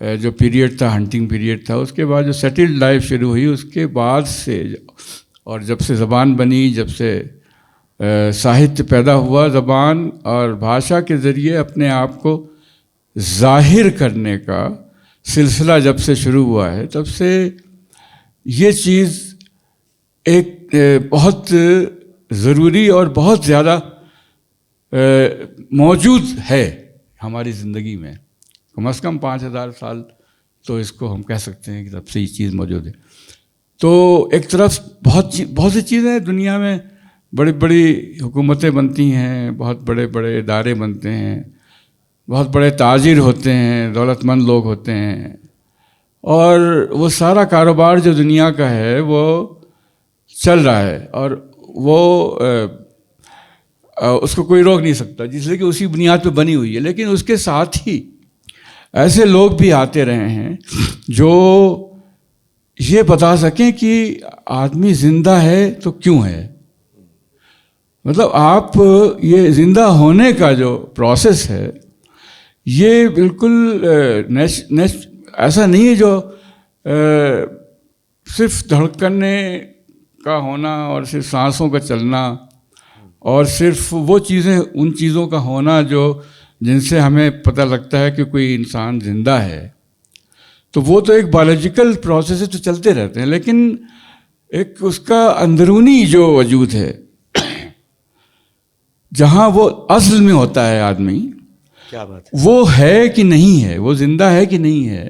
جو پیریڈ تھا hunting period تھا، اس کے بعد جو سیٹلڈ لائف شروع ہوئی، اس کے بعد سے اور جب سے زبان بنی، جب سے ساہتیہ پیدا ہوا، زبان اور بھاشا کے ذریعے اپنے آپ کو ظاہر کرنے کا سلسلہ جب سے شروع ہوا ہے، تب سے یہ چیز ایک بہت ضروری اور بہت زیادہ موجود ہے ہماری زندگی میں. کم از کم 5000 سال تو اس کو ہم کہہ سکتے ہیں کہ تب سے یہ چیز موجود ہے. تو ایک طرف بہت سی چیزیں دنیا میں، بڑی بڑی حکومتیں بنتی ہیں، بہت بڑے بڑے ادارے بنتے ہیں، بہت بڑے تاجر ہوتے ہیں، دولت مند لوگ ہوتے ہیں، اور وہ سارا کاروبار جو دنیا کا ہے وہ چل رہا ہے، اور وہ اس کو کوئی روک نہیں سکتا، جس لیے کہ اسی بنیاد پہ بنی ہوئی ہے. لیکن اس کے ساتھ ہی ایسے لوگ بھی آتے رہے ہیں جو یہ بتا سکیں کہ آدمی زندہ ہے تو کیوں ہے. مطلب آپ یہ زندہ ہونے کا جو پروسیس ہے یہ بالکل ایسا نہیں ہے جو صرف دھڑکنے کا ہونا اور صرف سانسوں کا چلنا اور صرف وہ چیزیں، ان چیزوں کا ہونا جو جن سے ہمیں پتہ لگتا ہے کہ کوئی انسان زندہ ہے. تو وہ تو ایک بایولوجیکل پروسیس تو چلتے رہتے ہیں، لیکن ایک اس کا اندرونی جو وجود ہے جہاں وہ اصل میں ہوتا ہے آدمی، کیا بات ہے، وہ ہے کہ نہیں ہے، وہ زندہ ہے کہ نہیں ہے،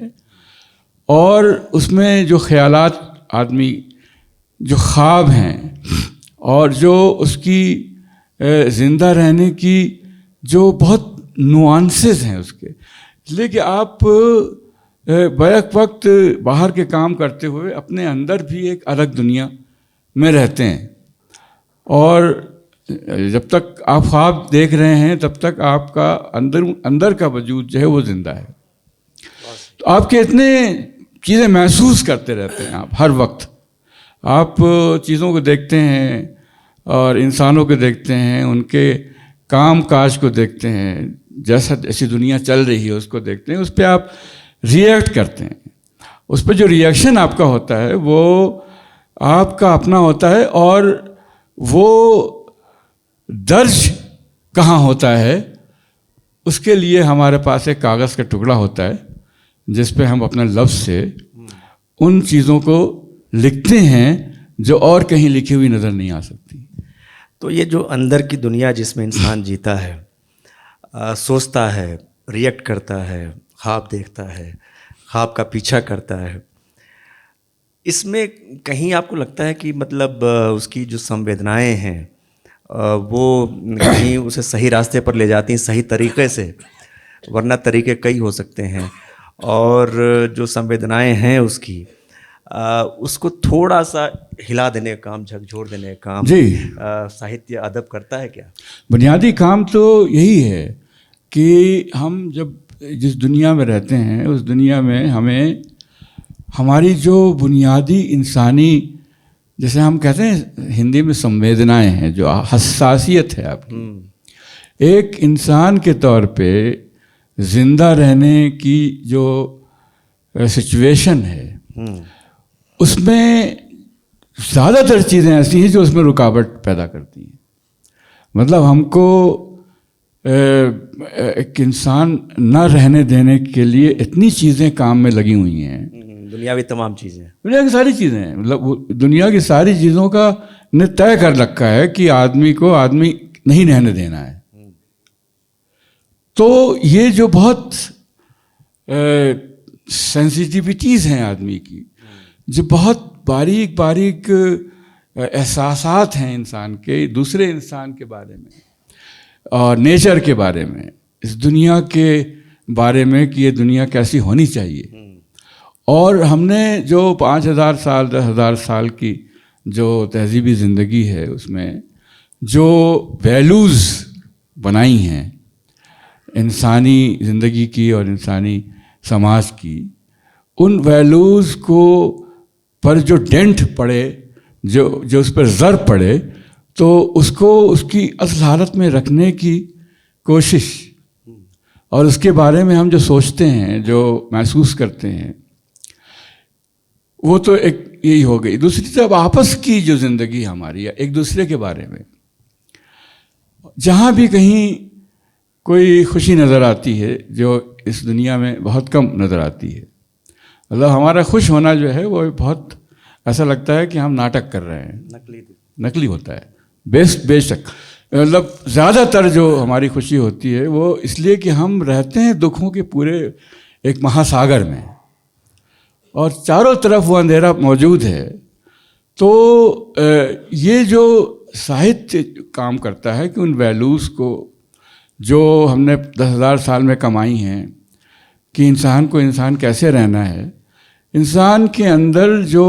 اور اس میں جو خیالات آدمی، جو خواب ہیں، اور جو اس کی زندہ رہنے کی جو بہت نوانسز ہیں اس کے، اس لیے کہ آپ بیک وقت باہر کے کام کرتے ہوئے اپنے اندر بھی ایک الگ دنیا میں رہتے ہیں، اور جب تک آپ خواب دیکھ رہے ہیں تب تک آپ کا اندر کا وجود جو ہے وہ زندہ ہے. تو آپ کے اتنے چیزیں محسوس کرتے رہتے ہیں، آپ ہر وقت آپ چیزوں کو دیکھتے ہیں اور انسانوں کو دیکھتے ہیں، ان کے کام کاج کو دیکھتے ہیں، جیسی دنیا چل رہی ہے اس کو دیکھتے ہیں، اس پہ آپ ریئیکٹ کرتے ہیں. اس پہ جو ریئیکشن آپ کا ہوتا ہے وہ آپ کا اپنا ہوتا ہے، اور وہ درج کہاں ہوتا ہے اس کے لیے ہمارے پاس ایک کاغذ کا ٹکڑا ہوتا ہے جس پہ ہم اپنے لفظ سے ان چیزوں کو لکھتے ہیں جو اور کہیں لکھی ہوئی نظر نہیں آ سکتی. تو یہ جو اندر کی دنیا جس میں انسان جیتا ہے، سوچتا ہے، ریئیکٹ کرتا ہے، خواب دیکھتا ہے، خواب کا پیچھا کرتا ہے، اس میں کہیں آپ کو لگتا ہے کہ مطلب اس کی جو سنویدنائیں ہیں وہ کہیں اسے صحیح راستے پر لے جاتی ہیں، صحیح طریقے سے، ورنہ طریقے کئی ہو سکتے ہیں، اور جو سنویدنائیں ہیں اس کی، اس کو تھوڑا سا ہلا دینے کا کام، جھکجھور دینے کا کام جی ساہتیہ ادب کرتا ہے کیا؟ بنیادی کام تو یہی ہے کہ ہم جب جس دنیا میں رہتے ہیں اس دنیا میں ہمیں ہماری جو بنیادی انسانی، جیسے ہم کہتے ہیں ہندی میں سنویدنائیں ہیں، جو حساسیت ہے آپ کی، ایک انسان کے طور پہ زندہ رہنے کی جو سچویشن ہے اس میں زیادہ تر چیزیں ایسی ہیں جو اس میں رکاوٹ پیدا کرتی ہیں. مطلب ہم کو ایک انسان نہ رہنے دینے کے لیے اتنی چیزیں کام میں لگی ہوئی ہیں، دنیاوی تمام چیزیں، دنیا کی ساری چیزیں ہیں، مطلب دنیا کی ساری چیزوں کا نے طے کر رکھا ہے کہ آدمی کو آدمی نہیں رہنے دینا ہے. تو یہ جو بہت سینسیٹیوٹیز ہیں آدمی کی، جو بہت باریک باریک احساسات ہیں انسان کے دوسرے انسان کے بارے میں اور نیچر کے بارے میں، اس دنیا کے بارے میں کہ یہ دنیا کیسی ہونی چاہیے، اور ہم نے جو 5000 سال 10,000 سال کی جو تہذیبی زندگی ہے اس میں جو ویلیوز بنائی ہیں انسانی زندگی کی اور انسانی سماج کی، ان ویلیوز کو پر جو ڈینٹ پڑے، جو اس پر زر پڑے، تو اس کو اس کی اصل حالت میں رکھنے کی کوشش اور اس کے بارے میں ہم جو سوچتے ہیں، جو محسوس کرتے ہیں، وہ تو ایک یہی ہو گئی. دوسری طرف آپس کی جو زندگی ہماری ہے، ایک دوسرے کے بارے میں، جہاں بھی کہیں کوئی خوشی نظر آتی ہے جو اس دنیا میں بہت کم نظر آتی ہے. مطلب ہمارا خوش ہونا جو ہے وہ بہت ایسا لگتا ہے کہ ہم ناٹک کر رہے ہیں، نقلی ہوتا ہے. بے شک مطلب زیادہ تر جو ہماری خوشی ہوتی ہے وہ اس لیے کہ ہم رہتے ہیں دکھوں کے پورے ایک مہاساگر میں، اور چاروں طرف وہ اندھیرا موجود ہے. تو یہ جو ساہتیہ کام کرتا ہے کہ ان ویلیوز کو جو ہم نے 10,000 سال میں کمائی ہیں کہ انسان کو انسان کیسے رہنا ہے، انسان کے اندر جو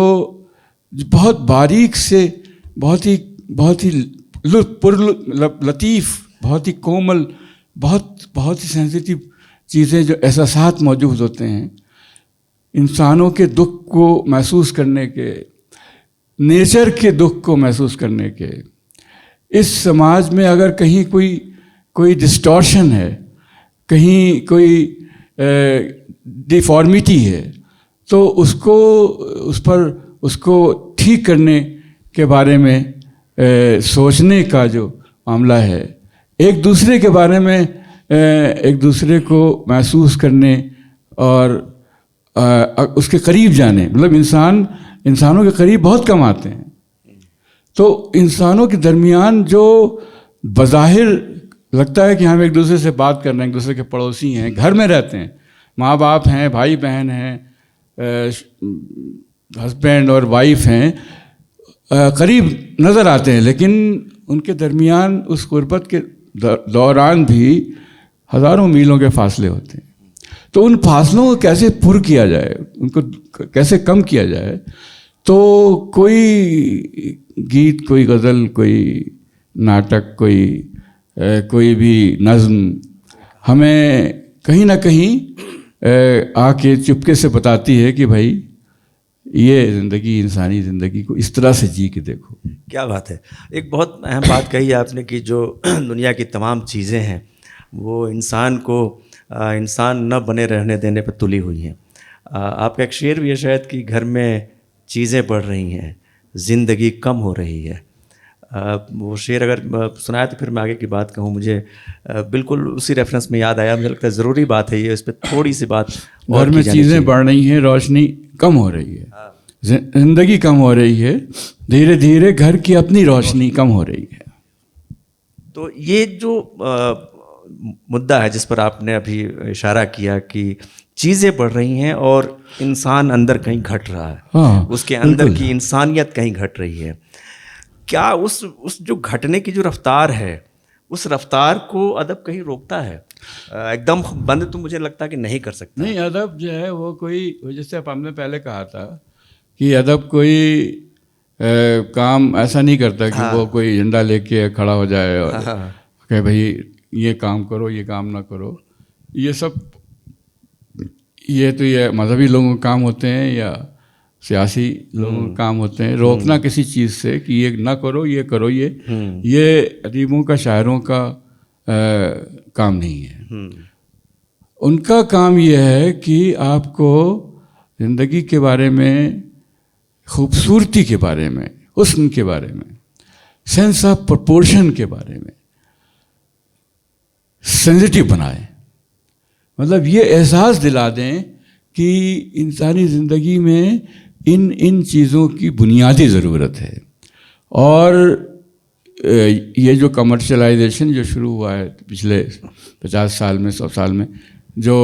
بہت باریک سے بہت ہی لطیف، بہت ہی کومل، بہت ہی سینسیٹیو چیزیں، جو احساسات موجود ہوتے ہیں انسانوں کے دکھ کو محسوس کرنے کے، نیچر کے دکھ کو محسوس کرنے کے. اس سماج میں اگر کہیں کوئی ڈسٹورشن ہے، کہیں کوئی ڈیفارمیٹی ہے، تو اس کو ٹھیک کرنے کے بارے میں سوچنے کا جو معاملہ ہے، ایک دوسرے کے بارے میں ایک دوسرے کو محسوس کرنے اور اس کے قریب جانے. مطلب انسانوں کے قریب بہت کم آتے ہیں. تو انسانوں کے درمیان جو بظاہر لگتا ہے کہ ہم ایک دوسرے سے بات کر رہے ہیں، ایک دوسرے کے پڑوسی ہیں، گھر میں رہتے ہیں، ماں باپ ہیں، بھائی بہن ہیں، ہسبینڈ اور وائف ہیں، قریب نظر آتے ہیں، لیکن ان کے درمیان اس غربت کے دوران بھی ہزاروں میلوں کے فاصلے ہوتے ہیں. تو ان فاصلوں کو کیسے پر کیا جائے، ان کو کیسے کم کیا جائے، تو کوئی گیت، کوئی غزل، کوئی ناٹک، کوئی بھی نظم ہمیں کہیں نہ کہیں آ کے چپکے سے بتاتی ہے کہ بھائی یہ زندگی، انسانی زندگی کو اس طرح سے جی کے دیکھو. کیا بات ہے. ایک بہت اہم بات کہی آپ نے کہ جو دنیا کی تمام چیزیں ہیں وہ انسان کو انسان نہ بنے رہنے دینے پہ تلی ہوئی ہیں. آپ کا ایک شعر بھی ہے شاید کہ گھر میں چیزیں بڑھ رہی ہیں، زندگی کم ہو رہی ہے. وہ شعر اگر سنایا تو پھر میں آگے کی بات کہوں. مجھے بالکل اسی ریفرنس میں یاد آیا. مجھے لگتا ہے ضروری بات ہے یہ، اس پہ تھوڑی سی بات. گھر میں چیزیں بڑھ رہی ہیں، روشنی کم ہو رہی ہے، زندگی کم ہو رہی ہے، دھیرے دھیرے گھر کی اپنی روشنی کم ہو رہی ہے. تو یہ جو مدعا ہے جس پر آپ نے ابھی اشارہ کیا کہ چیزیں بڑھ رہی ہیں اور انسان اندر کہیں گھٹ رہا ہے، اس کے اندر کی انسانیت کہیں گھٹ رہی ہے، کیا اس جو گھٹنے کی جو رفتار ہے اس رفتار کو ادب کہیں روکتا ہے؟ ایک دم بند تو مجھے لگتا ہے کہ نہیں کر سکتا. نہیں، ادب جو ہے وہ کوئی، جیسے ہم نے پہلے کہا تھا کہ ادب کوئی کام ایسا نہیں کرتا کہ وہ کوئی جھنڈا لے کے کھڑا ہو جائے اور کہ بھائی یہ کام کرو، یہ کام نہ کرو. یہ سب یہ مذہبی لوگوں کا کام ہوتے ہیں یا سیاسی لوگوں کا کام ہوتے ہیں، روکنا کسی چیز سے کہ یہ نہ کرو، یہ کرو. یہ ادیبوں کا، شاعروں کا کام نہیں ہے. ان کا کام یہ ہے کہ آپ کو زندگی کے بارے میں، خوبصورتی کے بارے میں، حسن کے بارے میں، سینس آف پرپورشن کے بارے میں سینسٹیو بنائیں. مطلب یہ احساس دلا دیں کہ انسانی زندگی میں ان چیزوں کی بنیادی ضرورت ہے. اور یہ جو کمرشلائزیشن جو شروع ہوا ہے پچھلے 50 سال میں، 100 سال میں، جو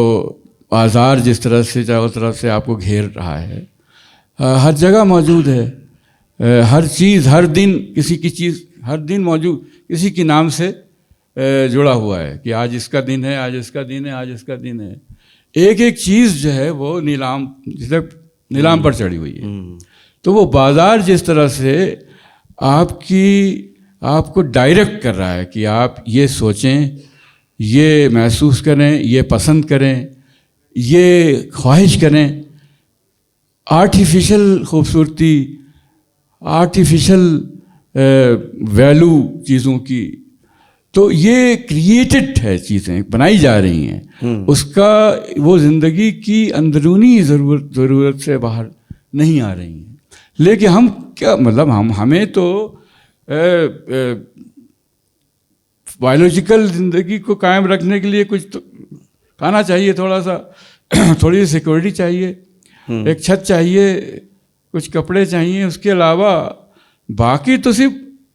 بازار جس طرح سے چاروں طرف سے آپ کو گھیر رہا ہے، ہر جگہ موجود ہے، ہر چیز، ہر دن کسی کی چیز ہر دن موجود، کسی کے نام سے جڑا ہوا ہے کہ آج اس کا دن ہے، آج اس کا دن ہے، آج اس کا دن ہے. ایک چیز جو ہے وہ نیلام پر چڑھی ہوئی ہے. تو وہ بازار جس طرح سے آپ کو ڈائریکٹ کر رہا ہے کہ آپ یہ سوچیں، یہ محسوس کریں، یہ پسند کریں، یہ خواہش کریں. آرٹیفیشل خوبصورتی، آرٹیفیشل ویلیو چیزوں کی تو یہ کریٹڈ ہے، چیزیں بنائی جا رہی ہیں، اس کا وہ زندگی کی اندرونی ضرورت سے باہر نہیں آ رہی ہیں. لیکن ہم کیا مطلب ہمیں تو بایولوجیکل زندگی کو قائم رکھنے کے لیے کچھ تو کھانا چاہیے، تھوڑا سا تھوڑی سی سیکورٹی چاہیے، ایک چھت چاہیے، کچھ کپڑے چاہیے. اس کے علاوہ باقی تو صرف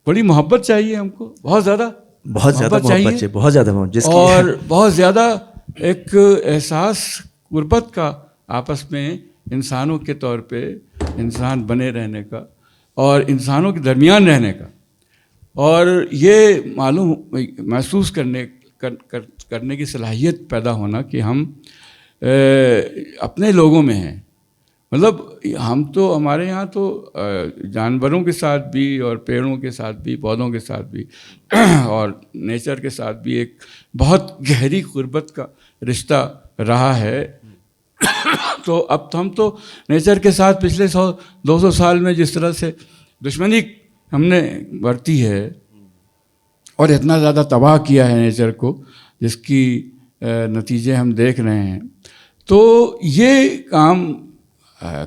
بڑی محبت چاہیے ہم کو، بہت زیادہ محبت چاہیے، بہت زیادہ محبت، جس کی اور بہت زیادہ ایک احساس غربت کا آپس میں انسانوں کے طور پہ انسان بنے رہنے کا اور انسانوں کے درمیان رہنے کا. اور یہ محسوس کرنے کی صلاحیت پیدا ہونا کہ ہم اپنے لوگوں میں ہیں. مطلب ہم تو ہمارے یہاں تو جانوروں کے ساتھ بھی اور پیڑوں کے ساتھ بھی، پودوں کے ساتھ بھی اور نیچر کے ساتھ بھی ایک بہت گہری قربت کا رشتہ رہا ہے. تو اب ہم تو نیچر کے ساتھ پچھلے 100-200 سال میں جس طرح سے دشمنی ہم نے برتی ہے اور اتنا زیادہ تباہ کیا ہے نیچر کو، جس کی نتیجے ہم دیکھ رہے ہیں، تو یہ کام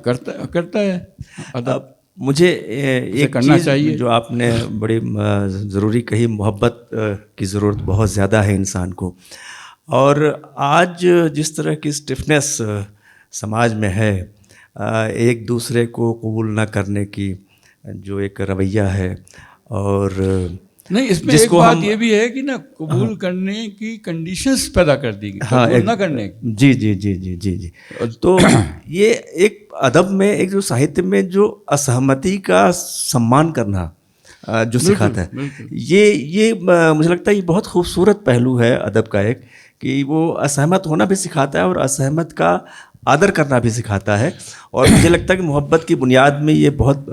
کرتا ہے ادب. مجھے ایک کرنا چیز چاہیے جو آپ نے بڑی ضروری کہی، محبت کی ضرورت بہت زیادہ ہے انسان کو. اور آج جس طرح کی اسٹفنس سماج میں ہے، ایک دوسرے کو قبول نہ کرنے کی جو ایک رویہ ہے، اور نہیں اس میں ایک بات یہ بھی ہے کہ نا قبول کرنے کی کنڈیشنز پیدا کر دی گئی، قبول نہ کرنے کی. جی جی جی جی جی جی. تو یہ ایک ادب میں، ایک جو ساہتیہ میں جو اسہمتی کا سمان کرنا جو سکھاتا ہے، یہ مجھے لگتا ہے یہ بہت خوبصورت پہلو ہے ادب کا ایک، کہ وہ اسہمت ہونا بھی سکھاتا ہے اور اسہمت کا آدر کرنا بھی سکھاتا ہے. اور مجھے لگتا ہے کہ محبت کی بنیاد میں یہ بہت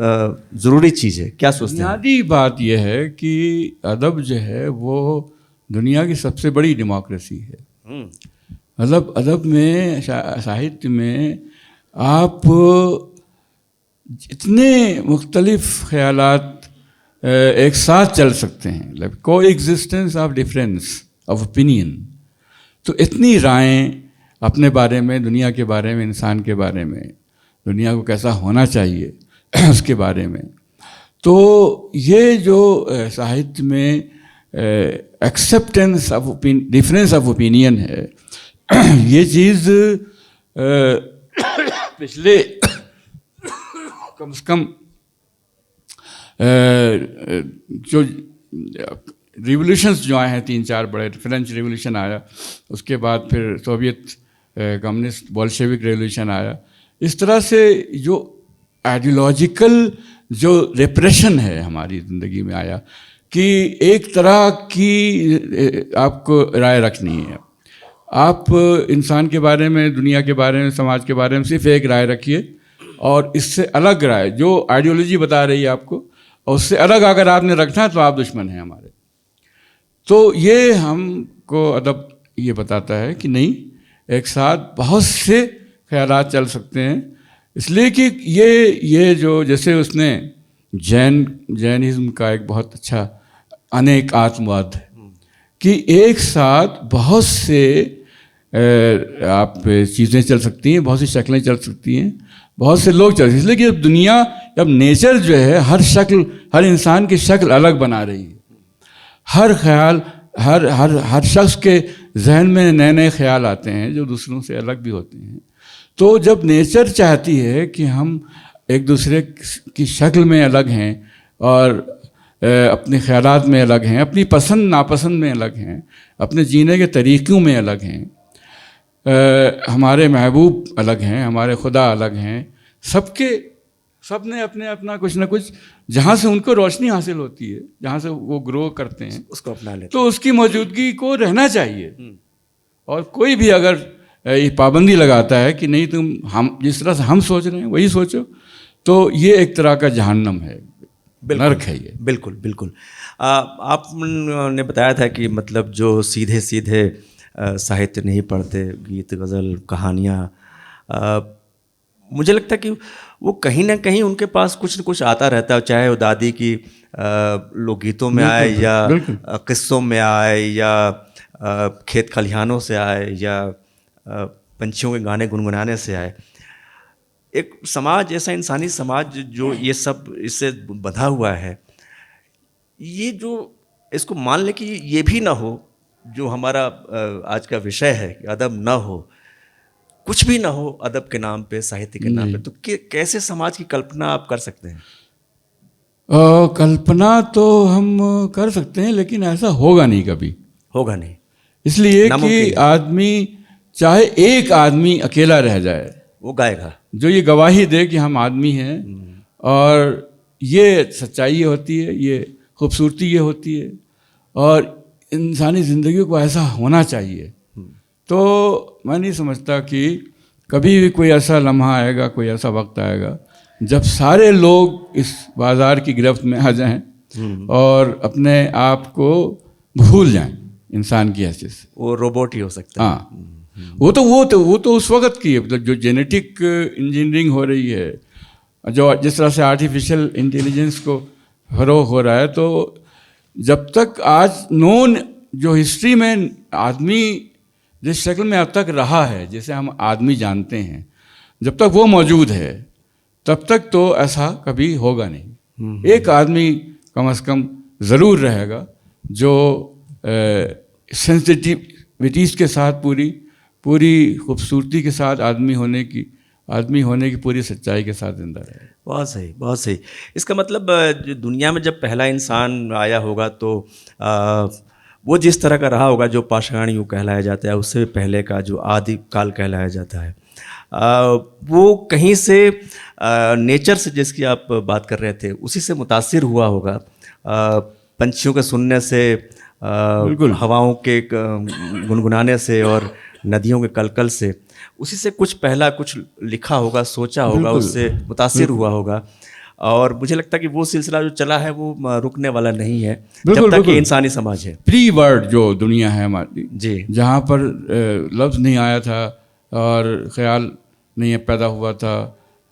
ضروری چیز ہے. کیا سوچتے ہیں؟ بنیادی بات یہ ہے کہ ادب جو ہے وہ دنیا کی سب سے بڑی ڈیموکریسی ہے. ادب میں، ساہتیہ میں آپ اتنے مختلف خیالات ایک ساتھ چل سکتے ہیں، کو existence of difference of opinion. تو اتنی رائیں اپنے بارے میں، دنیا کے بارے میں، انسان کے بارے میں، دنیا کو کیسا ہونا چاہیے اس کے بارے میں. تو یہ جو ساہتیہ میں acceptance of difference of opinion ہے، یہ چیز پچھلے کم از کم جو ریولیوشنز جو آئے ہیں 3-4 بڑے، فرینچ ریولیوشن آیا، اس کے بعد پھر سوویت کمیونسٹ بولشیوک ریولیوشن آیا، اس طرح سے جو آئیڈیولوجیکل جو ریپریشن ہے ہماری زندگی میں آیا کہ ایک طرح کی آپ کو رائے رکھنی ہے. آپ انسان کے بارے میں، دنیا کے بارے میں، سماج کے بارے میں صرف ایک رائے رکھیے، اور اس سے الگ رائے جو آئیڈیالوجی بتا رہی ہے آپ کو، اور اس سے الگ اگر آپ نے رکھنا ہے تو آپ دشمن ہیں ہمارے. تو یہ ہم کو ادب یہ بتاتا ہے کہ نہیں، ایک ساتھ بہت سے خیالات چل سکتے ہیں. اس لیے کہ یہ جو جیسے اس نے جینزم کا ایک بہت اچھا انیک آتمواد ہے کہ ایک ساتھ بہت سے آپ چیزیں چل سکتی ہیں، بہت سی شکلیں چل سکتی ہیں، بہت سے لوگ چل سکتے ہیں. اس لیے کہ اب دنیا، اب نیچر جو ہے ہر انسان کی شکل الگ بنا رہی ہے. ہر خیال، ہر شخص کے ذہن میں نئے نئے خیال آتے ہیں جو دوسروں سے الگ بھی ہوتے ہیں. تو جب نیچر چاہتی ہے کہ ہم ایک دوسرے کی شکل میں الگ ہیں اور اپنے خیالات میں الگ ہیں، اپنی پسند ناپسند میں الگ ہیں، اپنے جینے کے طریقوں میں الگ ہیں، ہمارے محبوب الگ ہیں، ہمارے خدا الگ ہیں، سب نے اپنا کچھ نہ کچھ، جہاں سے ان کو روشنی حاصل ہوتی ہے، جہاں سے وہ گرو کرتے ہیں، اس کو اپنا لیتے تو اس کی موجودگی کو رہنا چاہیے. اور کوئی بھی اگر یہ پابندی لگاتا ہے کہ نہیں ہم جس طرح سے ہم سوچ رہے ہیں وہی سوچو، تو یہ ایک طرح کا جہنم ہے، نرک ہے یہ. بالکل بالکل. آپ نے بتایا تھا کہ مطلب جو سیدھے ساہتیہ نہیں پڑھتے، گیت، غزل، کہانیاں، مجھے لگتا ہے کہ وہ کہیں نہ کہیں ان کے پاس کچھ نہ کچھ آتا رہتا ہے، چاہے وہ دادی کی لوک گیتوں میں آئے یا قصوں میں آئے یا کھیت کھلیانوں سے آئے یا پنچھیوں کے گانے گنگنانے سے آئے. ایک سماج ایسا انسانی سماج جو یہ سب اس سے بندھا ہوا ہے، یہ جو اس کو مان لے کہ یہ بھی نہ ہو جو ہمارا آج کا وشے ہے کہ ادب نہ ہو، کچھ بھی نہ ہو ادب کے نام پہ، ساہتیہ کے نام پہ، تو کیسے سماج کی کلپنا آپ کر سکتے ہیں؟ کلپنا تو ہم کر سکتے ہیں لیکن ایسا ہوگا نہیں، کبھی ہوگا نہیں. اس لیے کہ آدمی چاہے ایک آدمی اکیلا رہ جائے، وہ گائے گا، جو یہ گواہی دے کہ ہم آدمی ہیں، اور یہ سچائی یہ ہوتی ہے، یہ خوبصورتی یہ ہوتی ہے، اور انسانی زندگی کو ایسا ہونا چاہیے. تو میں نہیں سمجھتا کہ کبھی بھی کوئی ایسا لمحہ آئے گا، کوئی ایسا وقت آئے گا جب سارے لوگ اس بازار کی گرفت میں آ جائیں اور اپنے آپ کو بھول جائیں انسان کی حیثیت سے. وہ روبوٹ ہی ہو سکتا ہے. ہاں، وہ تو اس وقت کی ہے، جو جینیٹک انجینئرنگ ہو رہی ہے، جو جس طرح سے آرٹیفیشل انٹیلیجنس کو فروغ ہو رہا ہے، تو جب تک آج نون جو ہسٹری میں آدمی جس شکل میں اب تک رہا ہے، جسے ہم آدمی جانتے ہیں، جب تک وہ موجود ہے تب تک تو ایسا کبھی ہوگا نہیں. ایک آدمی کم از کم ضرور رہے گا جو سینسٹیوٹیز کے ساتھ پوری خوبصورتی کے ساتھ آدمی ہونے کی پوری سچائی کے ساتھ زندہ رہے. بہت صحیح، بہت صحیح. اس کا مطلب دنیا میں جب پہلا انسان آیا ہوگا تو وہ جس طرح کا رہا ہوگا، جو پاشان یوگ کہلایا جاتا ہے، اس سے پہلے کا جو آدی کال کہلایا جاتا ہے، وہ کہیں سے نیچر سے، جس کی آپ بات کر رہے تھے، اسی سے متاثر ہوا ہوگا، پنچھیوں کے سننے سے، ہواؤں کے گنگنانے سے اور ندیوں کے کلکل سے، اسی سے کچھ پہلا کچھ لکھا ہوگا، سوچا ہوگا، اس سے متاثر ہوا ہوگا. اور مجھے لگتا ہے کہ وہ سلسلہ جو چلا ہے وہ رکنے والا نہیں ہے جب تک کہ انسانی سماج ہے. پری ورڈ جو دنیا ہے ہماری، جی، جہاں پر لفظ نہیں آیا تھا اور خیال نہیں پیدا ہوا تھا،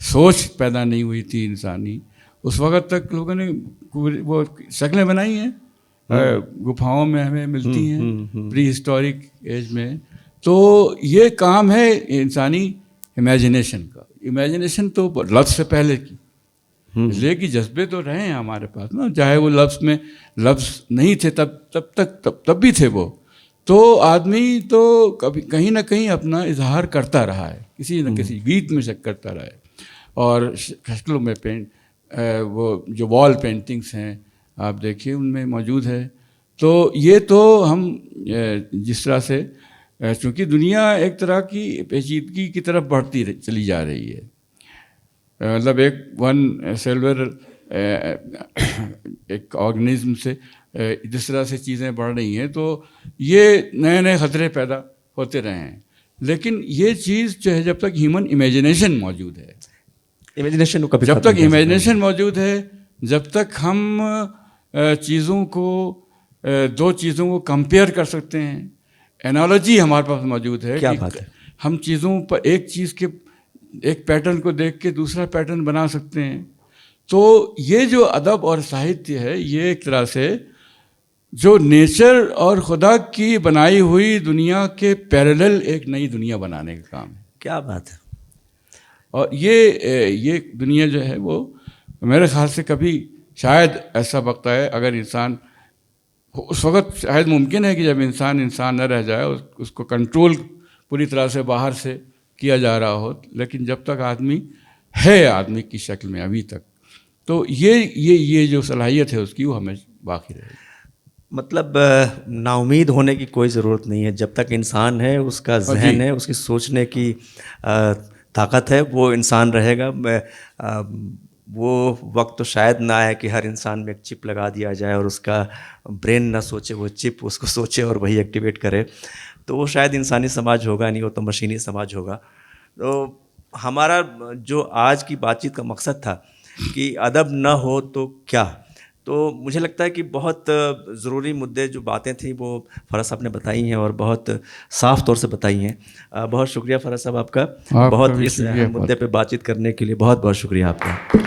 سوچ پیدا نہیں ہوئی تھی انسانی، اس وقت تک لوگوں نے وہ شکلیں بنائی ہیں، گپھاؤں میں ہمیں ملتی ہیں پری ہسٹورک ایج میں. تو یہ کام ہے انسانی امیجنیشن کا. امیجنیشن تو لفظ سے پہلے کی، اس لیے کہ جذبے تو رہے ہیں ہمارے پاس نا، چاہے وہ لفظ نہیں تھے تب بھی تھے وہ. تو آدمی تو کبھی کہیں نہ کہیں اپنا اظہار کرتا رہا ہے، کسی نہ کسی گیت میں کرتا رہا ہے، اور شکلوں میں وہ جو وال پینٹنگس ہیں آپ دیکھیے ان میں موجود ہے. تو یہ تو ہم جس طرح سے، چونکہ دنیا ایک طرح کی پیچیدگی کی طرف بڑھتی چلی جا رہی ہے، مطلب ون سیلولر ایک آرگنزم سے جس طرح سے چیزیں بڑھ رہی ہیں، تو یہ نئے خطرے پیدا ہوتے رہے ہیں. لیکن یہ چیز جو ہے، جب تک ہیومن امیجنیشن موجود ہے، جب تک امیجنیشن موجود ہے، جب تک ہم چیزوں کو، دو چیزوں کو کمپیئر کر سکتے ہیں، انالوجی ہمارے پاس موجود ہے کہ ہم چیزوں پر ایک پیٹرن کو دیکھ کے دوسرا پیٹرن بنا سکتے ہیں. تو یہ جو ادب اور ساہتیہ ہے، یہ ایک طرح سے جو نیچر اور خدا کی بنائی ہوئی دنیا کے پیرالل ایک نئی دنیا بنانے کا کام ہے. کیا بات ہے. اور یہ دنیا جو ہے وہ میرے خیال سے کبھی شاید ایسا وقت آئے، اگر انسان اس وقت شاید ممکن ہے کہ جب انسان نہ رہ جائے، اس کو کنٹرول پوری طرح سے باہر سے کیا جا رہا ہو، لیکن جب تک آدمی ہے، آدمی کی شکل میں ابھی تک، تو یہ جو صلاحیت ہے اس کی، وہ ہمیں باقی رہے گی. مطلب نا امید ہونے کی کوئی ضرورت نہیں ہے. جب تک انسان ہے، اس کا ذہن ہے، اس کی سوچنے کی طاقت ہے، وہ انسان رہے گا. وہ وقت تو شاید نہ آئے کہ ہر انسان میں ایک چپ لگا دیا جائے اور اس کا برین نہ سوچے، وہ چپ اس کو سوچے اور وہی ایکٹیویٹ کرے. تو وہ شاید انسانی سماج ہوگا نہیں، وہ تو مشینی سماج ہوگا. تو ہمارا جو آج کی بات چیت کا مقصد تھا کہ ادب نہ ہو تو کیا، تو مجھے لگتا ہے کہ بہت ضروری مدعے جو باتیں تھیں وہ فرح صاحب نے بتائی ہیں اور بہت صاف طور سے بتائی ہیں. بہت شکریہ فرح صاحب آپ کا, آپ کا بہت بھی اس شکریہ. اہم مدعے پہ بات چیت کرنے کے لیے بہت بہت شکریہ آپ کا.